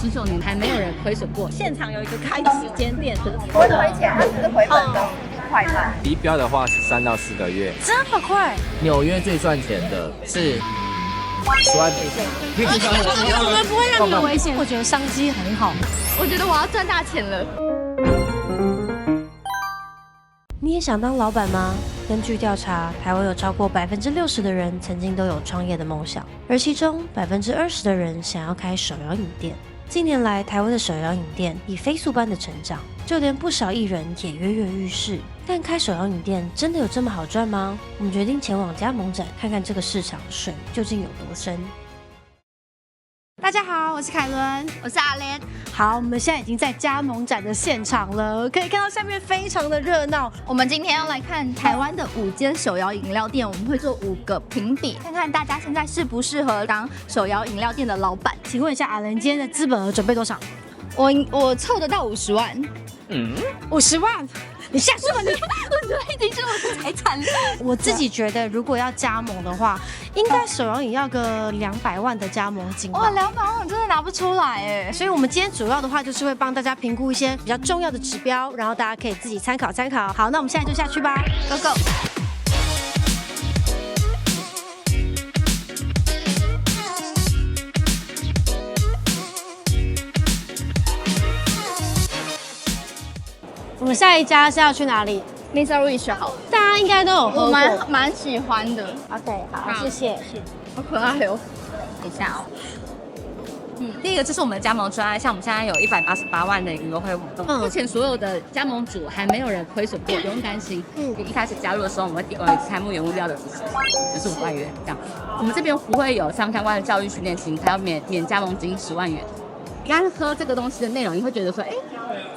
19年还没有人亏损过。现场有一个开旗舰店，不会亏钱，它只是回本的快慢。离标的话是3到4个月。这么快？纽约最赚钱的是酸。我们不会让你有危险。我觉得商机很好。我觉得我要赚大钱了。你也想当老板吗？根据调查，台湾有超过60%的人曾经都有创业的梦想，而其中20%的人想要开手摇饮店。近年来，台湾的手摇饮店以飞速般的成长，就连不少艺人也跃跃欲试。但开手摇饮店真的有这么好赚吗？我们决定前往加盟展，看看这个市场水究竟有多深。大家好，我是凯伦，我是阿莲。好，我们现在已经在加盟展的现场了，可以看到下面非常的热闹。我们今天要来看台湾的5间手摇饮料店，我们会做5个评比，看看大家现在适不适合当手摇饮料店的老板。请问一下，阿伦今天的资本额准备多少？我凑得到50万。50万？你吓死我！你我觉得已经是我的财产了。我自己觉得，如果要加盟的话，应该手摇饮要个200万的加盟金吧。哇，200万我真的拿不出来哎。所以我们今天主要的话就是会帮大家评估一些比较重要的指标，然后大家可以自己参考参考。好，那我们现在就下去吧 ，Go Go。我们下一家是要去哪里 Mr. Wish 好，大家应该都有喝我过。蛮喜欢的。 OK， 好，谢谢。好可爱哦。等一下哦。第一个就是我们的加盟专案，像我们现在有188万的优惠活动，目前所有的加盟主还没有人亏损过，不用担心。你一开始加入的时候，我们会提供开幕原物料的支持，15万元这样。我们这边不会有相关的教育训练金，还有免加盟金10万元。你刚刚喝这个东西的内容，你会觉得说，哎，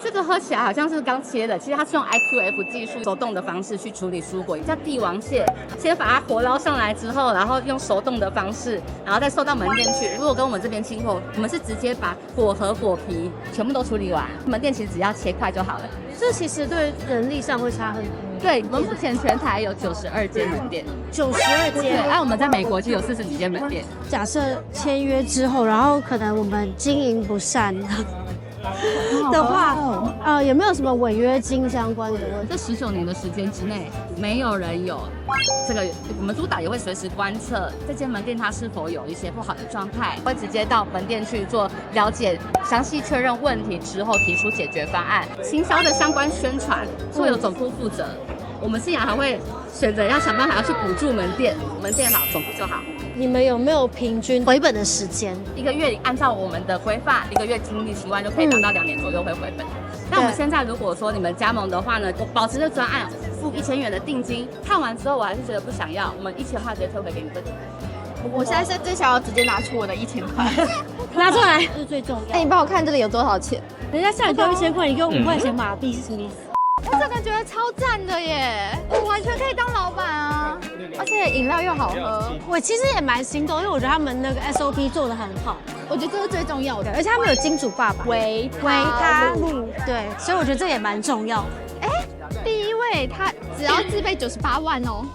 这个喝起来好像是刚切的，其实它是用 IQF 技术手动的方式去处理蔬果，叫帝王蟹，先把它活捞上来之后，然后用手动的方式，然后再送到门店去。如果跟我们这边进货，我们是直接把果核、果皮全部都处理完，门店其实只要切块就好了。这其实对人力上会差很多。对，我们目前全台有92间门店，92对，间。我们在美国就有40几间门店。假设签约之后，然后可能我们经营不善的话，有没有什么违约金相关的问题？这19年的时间之内，没有人有这个，我们督导也会随时观测这间门店它是否有一些不好的状态，会直接到门店去做了解，详细确认问题之后提出解决方案。行销的相关宣传会有总部负责，我们竟然还会选择要想办法要去补助门店，门店好，总部就好。你们有没有平均回本的时间？1个月按照我们的规范，1个月经历习惯就可以达到2年左右会回本。那我们现在如果说你们加盟的话呢，我保持着专案，付1000元的定金，看完之后我还是觉得不想要，我们1000块直接退回给你们。我现在是最想要直接拿出我的1000块，拿出来，这是最重要。你帮我看这里有多少钱？人家叫你交1000块，你给我5块钱马币是什么意思？我真的觉得超赞的耶！我完全可以当老板啊，而且饮料又好喝。我其实也蛮心动，因为我觉得他们那个 SOP 做的很好，我觉得这是最重要的，而且他们有金主爸爸维他路，对，所以我觉得这也蛮重要的。哎，第一位他只要自备98万哦，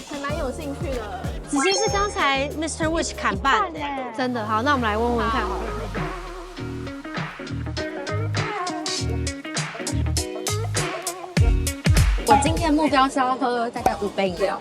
还蛮有兴趣的。直接是刚才 Mr. Wish 砍半，真的好，那我们来问问看好了。我今天目标是要喝大概5杯饮料。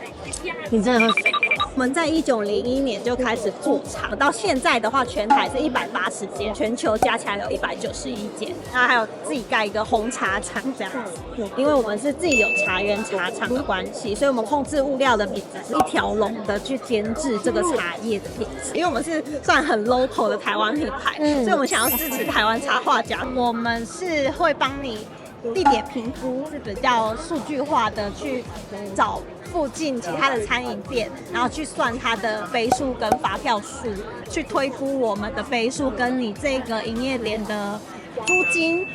你真的会肥？我们在1901年就开始做厂，到现在的话，全台是180间，全球加起来有191间。然后还有自己盖一个红茶厂这样子，因为我们是自己有茶园茶厂的关系，所以我们控制物料的品质是一条龙的去监制这个茶叶的品质。因为我们是算很 local 的台湾品牌，所以我们想要支持台湾插画家，我们是会帮你地点评估，是比较数据化的去找附近其他的餐饮店，然后去算它的杯数跟发票数，去推估我们的杯数跟你这个营业点的租金，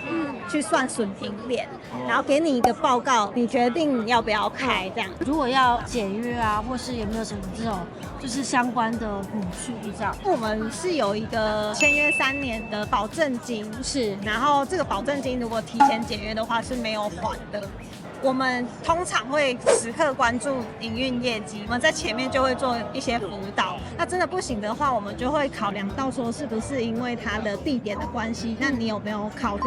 去算损平点，然后给你一个报告，你决定你要不要开这样。如果要解约啊，或是有没有什么这种就是相关的补助这样？我们是有一个签约3年的保证金，是，然后这个保证金如果提前解约的话是没有还的。我们通常会时刻关注营运业绩，我们在前面就会做一些辅导。那真的不行的话，我们就会考量到说是不是因为它的地点的关系，那你有没有考虑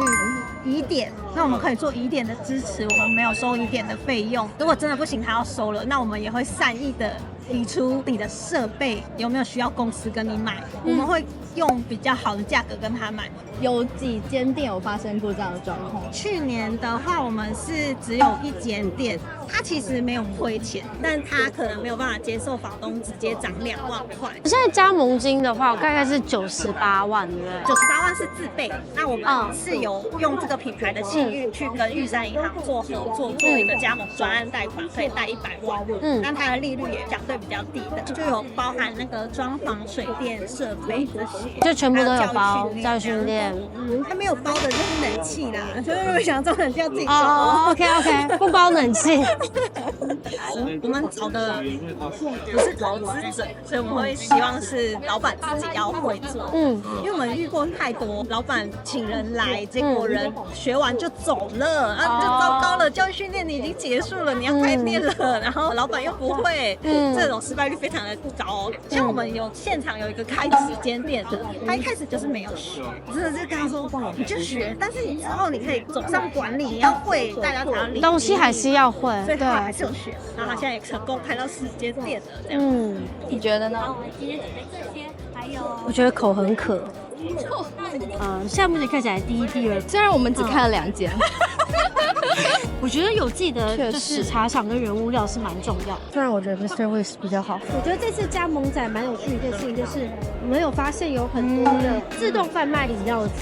疑点？那我们可以做疑点的支持，我们没有收疑点的费用。如果真的不行，他要收了，那我们也会善意的提出你的设备有没有需要公司跟你买，我们会用比较好的价格跟他买。有几间店有发生过这样的状况？去年的话，我们是只有一间店，它其实没有亏钱，但它可能没有办法接受房东直接涨2万块。现在加盟金的话，大概是98万，对不对？98万是自备，那我们是有用这个品牌的信誉去跟玉山银行做合作，做一个加盟专案贷款，可以贷100万，那它的利率也相对比较低的，就有包含那个装潢、水电、设备这些，就全部都有包，教育训练。它没有包的就是冷气啦，所以如果想做冷气要自己做。OK， 不包冷气。我们找的不是投资者，所以我们会希望是老板自己要会做。因为我们遇过太多老板请人来，结果人学完就走了，就糟糕了。教育训练你已经结束了，你要开店了，然后老板又不会，这种失败率非常的高。像我们现场有一个开10间店的，他一开始就是没有学，真的是跟他说你就学，但是之后你可以走上管理，你要会，大家才要理东西还是要会，所以他还是有学。然后他现在也成功开到10间店了，这样。你觉得呢？我觉得口很渴。现在目前看起来第一、第二，虽然我们只开了2间。我觉得有自己的就是茶厂跟原物料是蛮重要的。虽然我觉得 Mr. Wish 比较好。我觉得这次加盟仔蛮有趣的一件事情，就是我们有发现有很多的自动贩卖饮料机。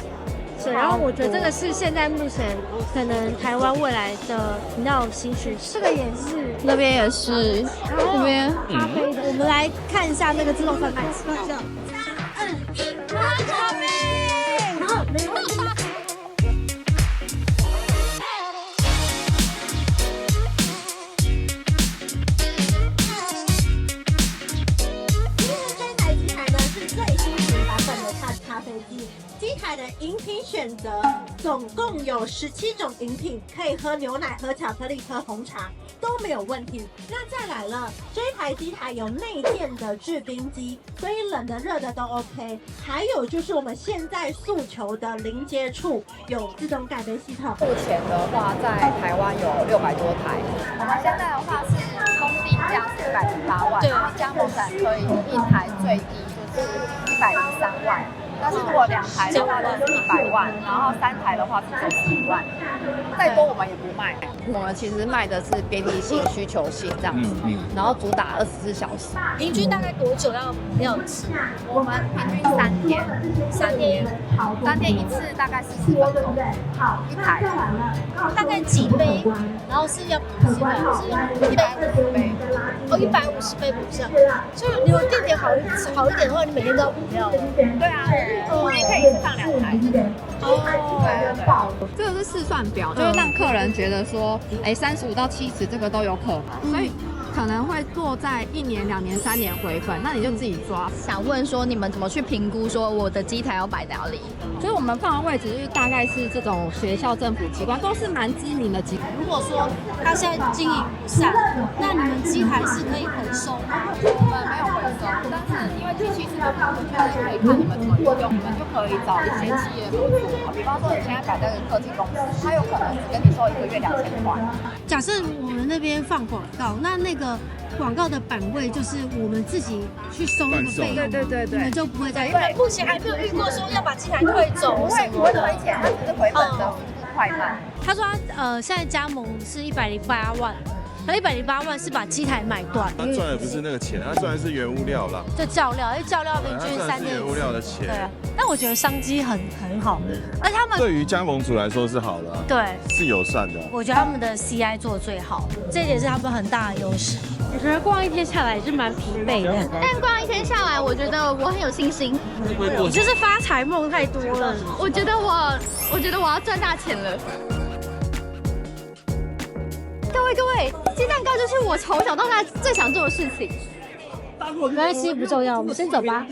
对，然后我觉得这个是现在目前可能台湾未来的饮料新趋势。这个也是，那边也是，这边咖啡的。我们来看一下那个自动贩卖机。机台的饮品选择总共有17种饮品，可以喝牛奶、喝巧克力、喝红茶都没有问题。那再来了，这一台机台有内建的制冰机，所以冷的、热的都 OK。还有就是我们现在诉求的零接触，有自动盖杯系统。目前的话，在台湾有600多台。我们现在的话是公定价是108万，然后加盟展可以一台最低就是103万。但是如果2台的话都是100万，然后3台的话是95万，再多我们也不卖。我们其实卖的是便利性、需求性这样子，然后主打24小时。平均大概多久要吃？我们平均3天，3天一次大概40分钟一台，大概几杯？然后是要补上，是150杯，150杯补上。所以你有店点好一点的话，你每天都要补掉。对啊。我也可以一次放2台。对，这个是试算表，就是让客人觉得说，35到70这个都有可能，所以可能会做在1年、2年、3年回本，那你就自己抓。想问说你们怎么去评估说我的机台要摆哪里？所以我们放的位置就是大概是这种学校、政府机关都是蛮知名的机关。如果说他现在经营不善，那你们机台是可以回收吗？我们没有回收，但是因为机器是都不准确的，可以看你们怎么运用，你们就可以找一些企业合作。比方说你现在摆在科技公司，他有可能只跟你收1个月2000块。假设我们那边放广告，那个广告的版位就是我们自己去收那个费用，对，你们就不会再。对，目前还没有遇过说要把机台退走什么的。不会亏钱，它只是回本的快慢。他说现在加盟是108万。那108万是把机台买断，他赚的不是那个钱，他赚的是原物料啦，就叫料，因为叫料平均3年。原物料的钱。对啊，但我觉得商机很好，而他们对于加盟主来说是好的，对，是友善的。我觉得他们的 CI 做得最好，这一点是他们很大的优势。我觉得逛一天下来是蛮疲惫的，但逛一天下来，我觉得我很有信心。你就是发财梦太多了，我觉得我要赚大钱了。各位，鸡蛋糕就是我从小到大最想做的事情。没关系，不重要，我们先走吧。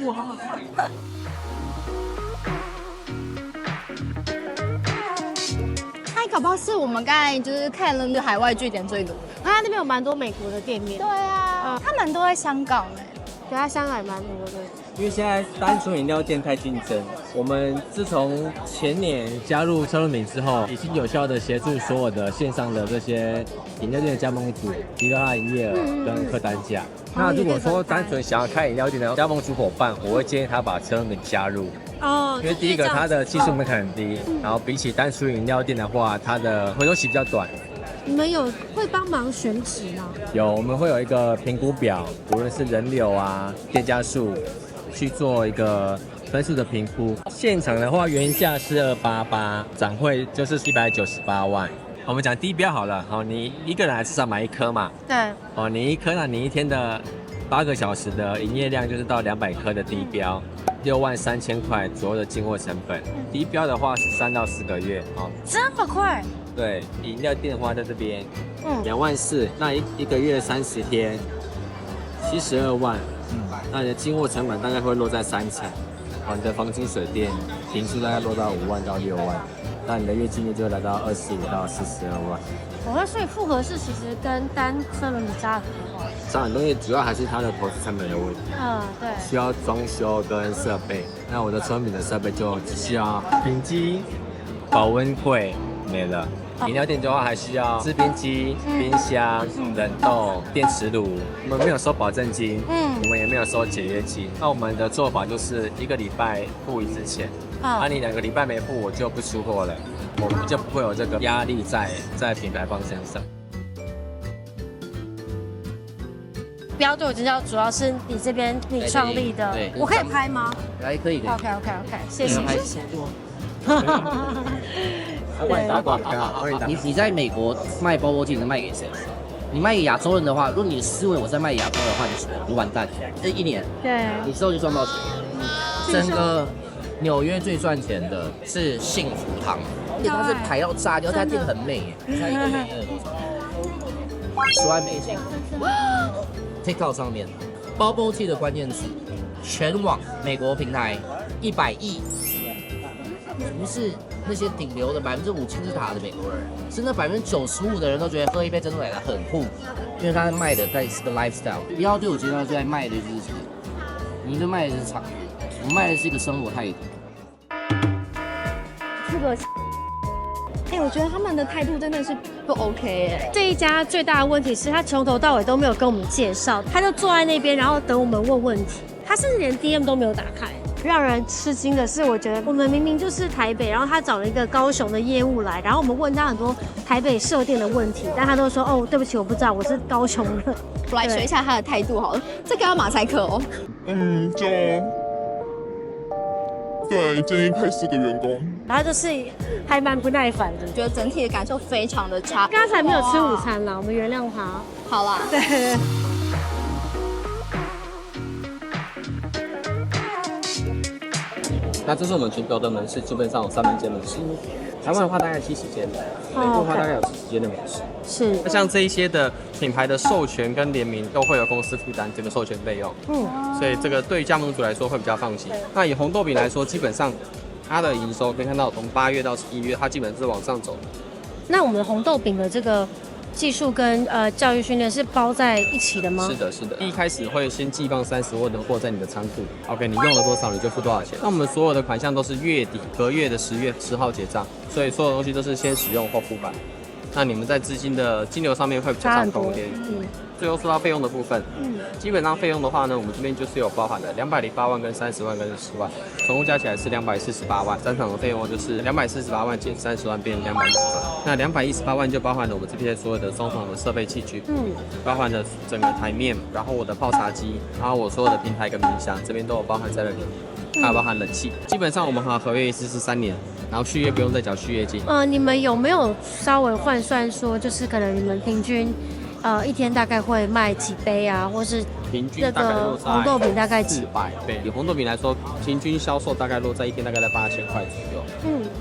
开搞不好是我们刚才就是看了那个海外据点最多。它那边有蛮多美国的店面。对啊，他们都在香港哎。对，它香港也蛮多的。因为现在单纯饮料店太竞争，我们自从前年加入车轮饼之后，已经有效的协助所有的线上的这些饮料店的加盟主提高他的营业额跟客单价。那如果说单纯想要开饮料店的加盟主伙伴，我会建议他把车轮饼加入。哦，因为第一个它的技术门槛很低，然后比起单纯饮料店的话，它的回收期比较短。你们有会帮忙选址吗？有，我们会有一个评估表，无论是人流啊、店家数，去做一个分数的评估。现场的话，原价是288，展会就是198万。我们讲低标好了，你一个人至少买1颗嘛。对。你1颗呢，你一天的8个小时的营业量就是到200颗的低标，63000块左右的进货成本。低标的话是3到4个月，这么快？对，饮料店的话在这边，24000，那一个月30天，72万，那你的进货成本大概会落在3成，你的房租水电平数大概落到5万到6万，那你的月经费就会来到25到42万。所以复合式其实跟单车轮饼差很多。差很多，因为主要还是它的投资成本的问题。对。需要装修跟设备，那我的车轮饼的设备就只需要冰机、保温柜没了。饮料店的话还需要制冰机、冰箱、冷冻、电磁炉，我们没有收保证金，我们也没有收解约金。那我们的做法就是1个礼拜付一次钱，你2个礼拜没付，我就不出货了，我们就不会有这个压力在品牌方身上。标对我知道，主要是你这边你创立的，对，我可以拍吗？可以。OK， 谢谢。打广告，你在美国卖包包机，能卖给谁？你卖给亚洲人的话，如果你的思维我在卖亚洲人的话，你完蛋。这1年，对，你之后就赚不到钱。整个纽约最赚钱的是幸福堂，它是排到炸掉，它店很美耶，它一个美10万美金。TikTok 上面，bubble tea 的关键词，全网美国平台100亿，不是那些顶流的5%金字塔的美国人，是那95%的人都觉得喝一杯珍珠奶茶很酷，因为他卖的是个 lifestyle。不要对我觉得在卖的就是你们卖的是场，我卖的是一个生活态度。这个。我觉得他们的态度真的是不 OK 哎。这一家最大的问题是他从头到尾都没有跟我们介绍，他就坐在那边，然后等我们问问题，他甚至连 DM 都没有打开。让人吃惊的是，我觉得我们明明就是台北，然后他找了一个高雄的业务来，然后我们问他很多台北设店的问题，但他都说哦，对不起，我不知道，我是高雄的。我来学一下他的态度好了，这个要马赛克哦。对，建议派4个员工。然后就是还蛮不耐烦的，觉得整体的感受非常的差。刚才没有吃午餐啦，我们原谅他。好啦，对。那这是我们全球的门市，基本上有300间门市。台湾的话大概70间，美国的话大概有70间的门市。是。那像这一些的品牌的授权跟联名都会有公司负担这个授权费用，所以这个对于加盟主来说会比较放心。那以红豆饼来说，基本上它的营收可以看到，从8月到11月，它基本是往上走的。那我们红豆饼的这个技术跟教育训练是包在一起的吗？是的，是的。一开始会先寄放30万的货在你的仓库 ，OK， 你用了多少你就付多少钱。那我们所有的款项都是月底隔月的10月10号结账，所以所有东西都是先使用后付款。那你们在资金的金流上面会比较畅通一点。最后说到费用的部分，基本上费用的话呢，我们这边就是有包含的208万跟30万跟10万，总共加起来是248万。整场的费用就是248万减30万变210万。那218万就包含了我们这边所有的装潢的设备器具，包含了整个台面，然后我的泡茶机，然后我所有的平台跟冰箱这边都有包含在里面，还有包含冷气。基本上我们合约一次是3年，然后续约不用再缴续约金。你们有没有稍微换算说，就是可能你们平均？一天大概会卖几杯啊，或是平均这个大概落在红豆饼大概几？ 400倍。以红豆饼来说，平均销售大概落在一天大概在8000块左右。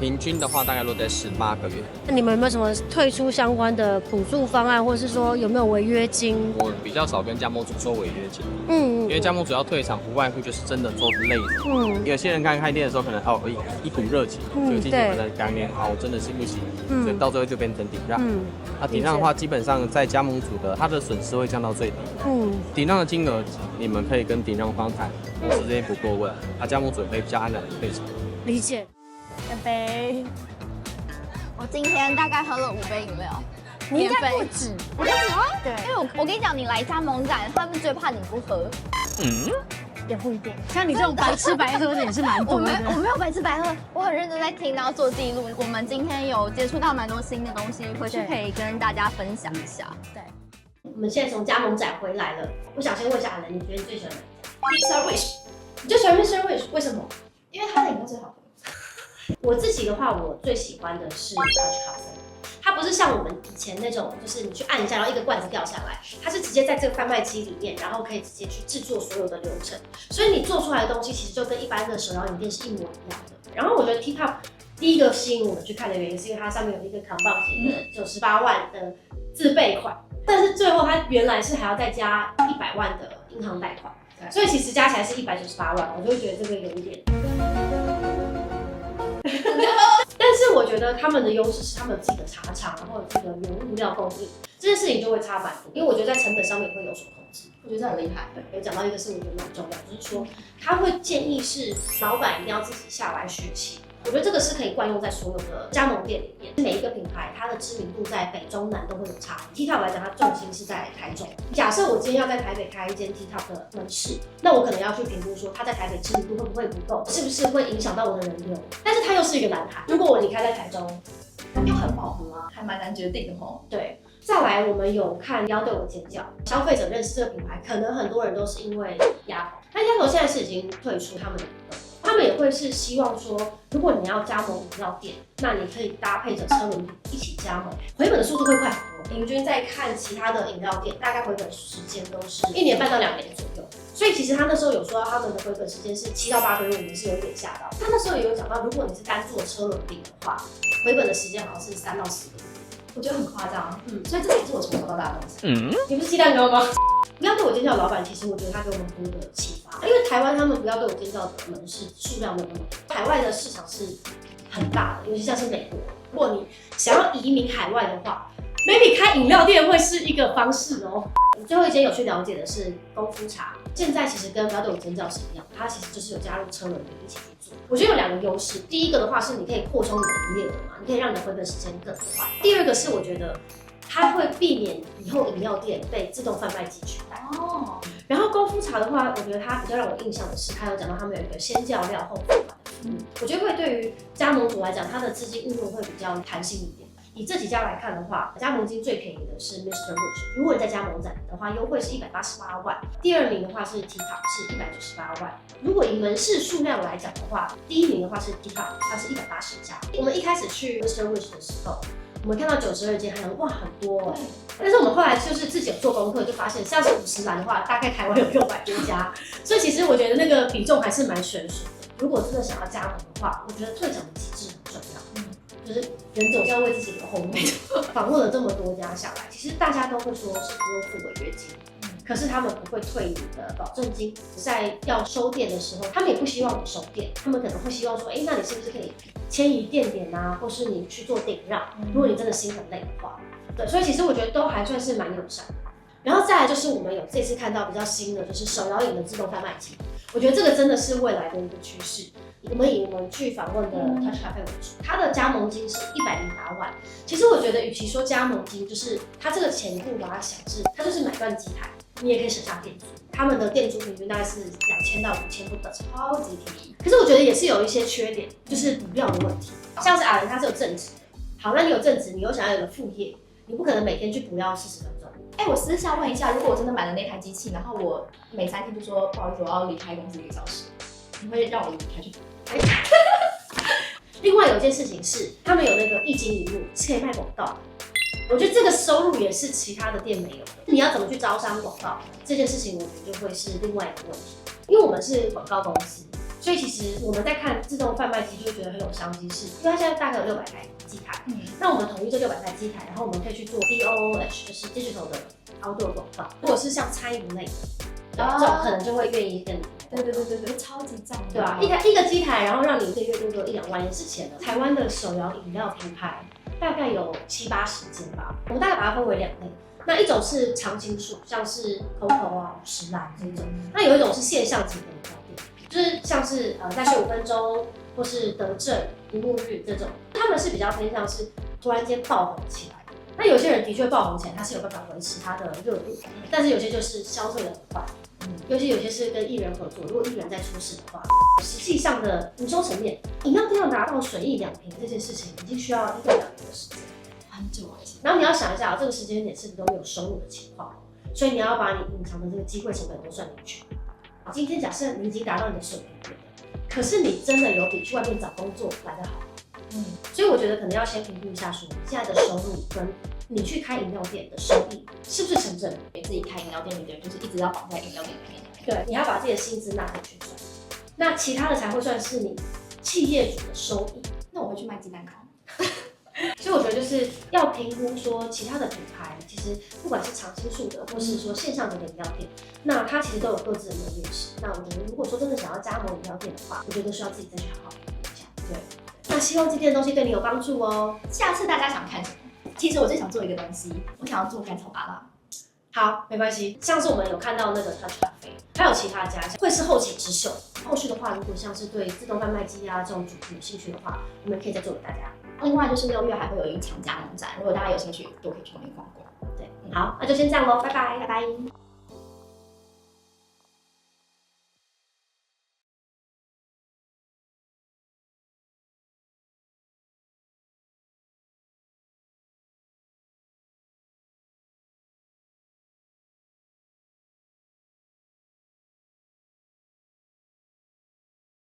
平均的话大概落在18个月。那你们有没有什么退出相关的补助方案，或是说有没有违约金？我比较少跟加盟主收违约金，因为加盟主要退场，不外乎就是真的做累了。有些人刚开店的时候可能一股热情，就进去可能刚练好，真的是不行，所以到最后就变成顶让。那顶让的话，基本上在加盟主的他的损失会降到最低。顶让的金额你们可以跟顶让方谈，公司这边不过问，加盟主也可以比较安然的退场。理解。干杯！我今天大概喝了5杯饮料，你应该不止，我不止吗？对，因为我跟你讲，你来加盟展，他们最怕你不喝。也不一定，像你这种白吃白喝的也是蛮多的。我没有白吃白喝，我很认真在听，然后做记录。我们今天有接触到蛮多新的东西，回去可以跟大家分享一下。对，我们现在从加盟展回来了，我想先问一下阿兰，你觉得你最喜欢哪一家 ？Mr. Wish， 你最喜欢 Mr. Wish， 为什么？因为它的饮料最好喝。我自己的话，我最喜欢的是 Touch 咖啡。它不是像我们以前那种，就是你去按一下，然后一个罐子掉下来，它是直接在这个贩卖机里面，然后可以直接去制作所有的流程，所以你做出来的东西其实就跟一般的手摇饮店是一模一样的。然后我觉得 T Top 第一个吸引我们去看的原因，是因为它上面有一个扛棒写的98万的自备款，但是最后它原来是还要再加100万的银行贷款，所以其实加起来是198万，我就会觉得这个有一点。但是我觉得他们的优势是他们有自己的茶厂，然后有自己的原物料供应，这件事情就会差蛮多。因为我觉得在成本上面会有所控制，我觉得这很厉害。对，有讲到一个是我觉得蛮重要，就是说他会建议是老板一定要自己下来学习。我觉得这个是可以惯用在所有的加盟店里面，每一个品牌它的知名度在北中南都会有差异。T Top 来讲，它重心是在台中。假设我今天要在台北开一间 T Top 的门市，那我可能要去评估说它在台北知名度会不会不够，是不是会影响到我的人流。但是它又是一个蓝海，如果我离开在台中，又很饱和啊，还蛮难决定的吼。对。再来，我们有看要对我尖叫，消费者认识这个品牌，可能很多人都是因为鸭头，但鸭头现在是已经退出他们的活动。他们也会是希望说，如果你要加盟饮料店，那你可以搭配着车轮饼一起加盟，回本的速度会快很多。平均在看其他的饮料店，大概回本时间都是1年半到2年左右。所以其实他那时候有说到他们的回本时间是7到8个月，我们是有点吓到。他那时候也有讲到，如果你是单做车轮饼的话，回本的时间好像是3到4个月。我觉得很夸张，所以这也是我从小到大的东西。你不是鸡蛋糕吗？不要对我尖叫的老板，其实我觉得他给我们很多的启发，因为台湾他们不要对我尖叫的门市数量没有那么多，海外的市场是很大的，尤其像是美国。如果你想要移民海外的话 ，maybe 开饮料店会是一个方式哦。最后一间有去了解的是功夫茶，现在其实跟不要对我尖叫是一样，它其实就是有加入车轮饼一起去做。我觉得有2个优势，第一个的话是你可以扩充你的营业额嘛，你可以让你的回本时间更快。第二个是我觉得它会避免以后饮料店被自动贩卖机取代。然后功夫茶的话，我觉得它比较让我印象的是，它有讲到他们有一个先叫料后付款的服务，我觉得会对于加盟主来讲，它的资金运用会比较弹性一点。以这几家来看的话，加盟金最便宜的是 Mr. Wish， 如果你在加盟展的话，优惠是188万。第2名的话是 T Top， 是198万。如果以门市数量来讲的话，第1名的话是 T Top， 它是180家。我们一开始去 Mr. Wish 的时候，我们看到92间，还有哇很多哎，但是我们后来就是自己有做功课，就发现像是50栏的话，大概台湾有600多家，所以其实我觉得那个比重还是蛮悬殊的。如果真的想要加盟的话，我觉得退场的机制很重要。就是人总是要为自己留后路。访问了这么多家下来，其实大家都会说是不用付违约金，可是他们不会退你的保证金。在要收店的时候，他们也不希望你收店，他们可能会希望说，哎，那你是不是可以迁移店点啊，或是你去做顶让？如果你真的心很累的话，对，所以其实我觉得都还算是蛮友善的。然后再来就是我们有这次看到比较新的，就是手摇饮的自动贩卖机，我觉得这个真的是未来的一个趋势。我们以我们去访问的 Touch 咖啡为主，它的加盟金是108万。其实我觉得，与其说加盟金，就是它这个钱不把它想是，它就是买断机台，你也可以省下店租。他们的店租平均大概是2000到5000不等，超级便宜。可是我觉得也是有一些缺点，就是补料的问题。像是阿仁他是有正职的，好，那你有正职，你又想要有个副业，你不可能每天去补料40分钟。哎，我私下问一下，如果我真的买了那台机器，然后我每3天就说不好意思，我要离开公司1个小时，你会让我离开去？另外有一件事情是，他们有那个液晶萤幕是可以卖广告的。我觉得这个收入也是其他的店没有的。你要怎么去招商广告这件事情，我觉得就会是另外一个问题。因为我们是广告公司，所以其实我们在看自动贩卖机就会觉得很有商机，是因为它现在大概有600台机台，那我们统一这600台机台，然后我们可以去做 DOOH， 就是 digital 的 outdoor 广告。如果是像餐饮类的，这种可能就会愿意跟你。对，超级赞的。对啊，一个机台，然后让你一个月多个1-2万也是钱的。台湾的手摇饮料品牌大概有70-80间吧，我们大概把它分为2类。那一种是常青树，像是 COCO 啊、50兰这种。那有一种是现象级的饮料店，就是像是再睡5分钟，或是德政、一沐日这种，他们是比较偏向是突然间爆红起来的。那有些人的确爆红起来，他是有办法维持他的热度，但是有些就是消退的很快。尤其有些是跟艺人合作，如果艺人在出事的话，实际上的营收层面，饮料店要拿到水1-2瓶这件事情，已经需要1到2年的时间，很久了。然后你要想一下，这个时间点是不是都没有收入的情况，所以你要把你隐藏的这个机会成本都算进去。今天假设你已经达到你的水平了，可是你真的有比去外面找工作来得好，所以我觉得可能要先评估一下，说你现在的收入跟你去开饮料店的收益是不是成正比？自己开饮料店的人就是一直要绑在饮料店里面。对，你要把自己的薪资纳进去算，那其他的才会算是你企业主的收益。那我会去卖鸡蛋糕。所以我觉得就是要评估说，其他的品牌其实不管是常青树的，或是说线上的饮料店，那它其实都有各自的优势。那我觉得如果说真的想要加盟饮料店的话，我觉得需要自己再去好好评估一下。对，那希望今天的东西对你有帮助哦。下次大家想看什么？其实我最想做一个东西，我想要做甘草芭乐。好，没关系。像是我们有看到那个 Touch Cafe， 还有其他家会是后起之秀。后续的话，如果像是对自动贩卖机啊这种主题有兴趣的话，我们可以再做给大家。另外就是6月还会有一场加盟展，如果大家有兴趣，都可以去那边逛逛。对，好，那就先这样喽，拜拜，拜拜。